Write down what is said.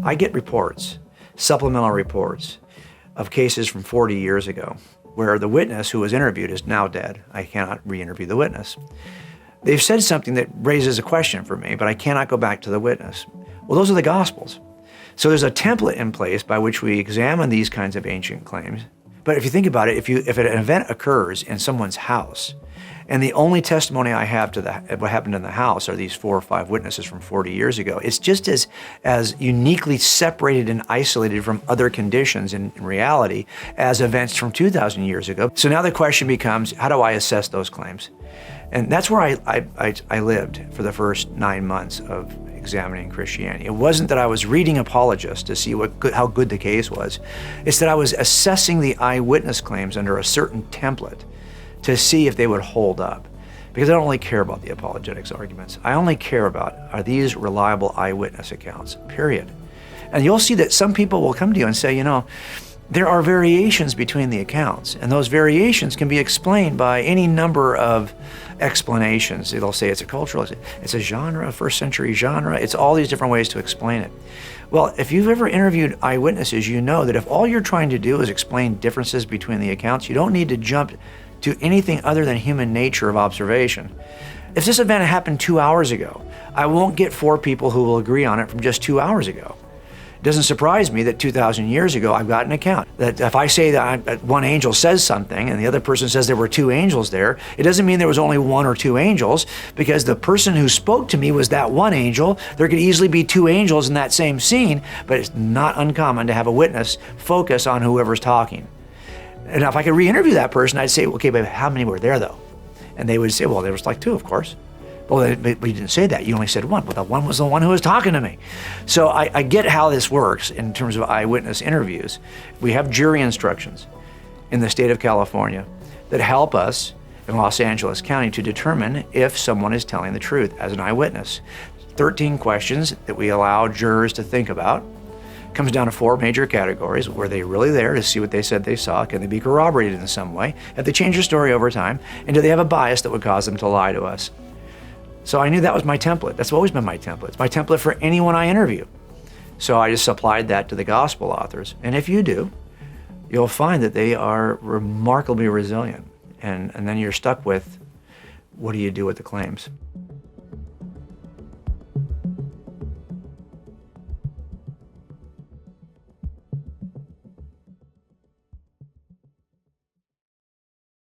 I get reports, supplemental reports, of cases from 40 years ago where the witness who was interviewed is now dead. I cannot re-interview the witness. They've said something that raises a question for me, but I cannot go back to the witness. Well, those are the Gospels. So there's a template in place by which we examine these kinds of ancient claims. But if you think about it, if an event occurs in someone's house, and the only testimony I have to what happened in the house are these 4 or 5 witnesses from 40 years ago, it's just as uniquely separated and isolated from other conditions in reality as events from 2,000 years ago. So now the question becomes, how do I assess those claims? And that's where I lived for the first 9 months of examining Christianity. It wasn't that I was reading apologist to see how good the case was. It's that I was assessing the eyewitness claims under a certain template to see if they would hold up. Because I don't really care about the apologetics arguments. I only care about, are these reliable eyewitness accounts, period. And you'll see that some people will come to you and say, there are variations between the accounts, and those variations can be explained by any number of explanations. They'll say it's a cultural, it's a genre, first century genre, it's all these different ways to explain it. Well, if you've ever interviewed eyewitnesses, you know that if all you're trying to do is explain differences between the accounts, you don't need to jump to anything other than human nature of observation. If this event happened 2 hours ago, I won't get 4 people who will agree on it from just 2 hours ago. It doesn't surprise me that 2,000 years ago I've got an account. That if I say that one angel says something and the other person says there were 2 angels there, it doesn't mean there was only 1 or 2 angels, because the person who spoke to me was that one angel. There could easily be 2 angels in that same scene, but it's not uncommon to have a witness focus on whoever's talking. And if I could re-interview that person, I'd say, okay, but how many were there though? And they would say, well, there was like 2, of course. Well, but you didn't say that. You only said 1. Well, the 1 was the one who was talking to me. So I get how this works in terms of eyewitness interviews. We have jury instructions in the state of California that help us in Los Angeles County to determine if someone is telling the truth as an eyewitness. 13 questions that we allow jurors to think about. Comes down to 4 major categories. Were they really there to see what they said they saw? Can they be corroborated in some way? Have they changed their story over time? And do they have a bias that would cause them to lie to us? So I knew that was my template. That's always been my template. It's my template for anyone I interview. So I just applied that to the gospel authors. And if you do, you'll find that they are remarkably resilient. And then you're stuck with, what do you do with the claims?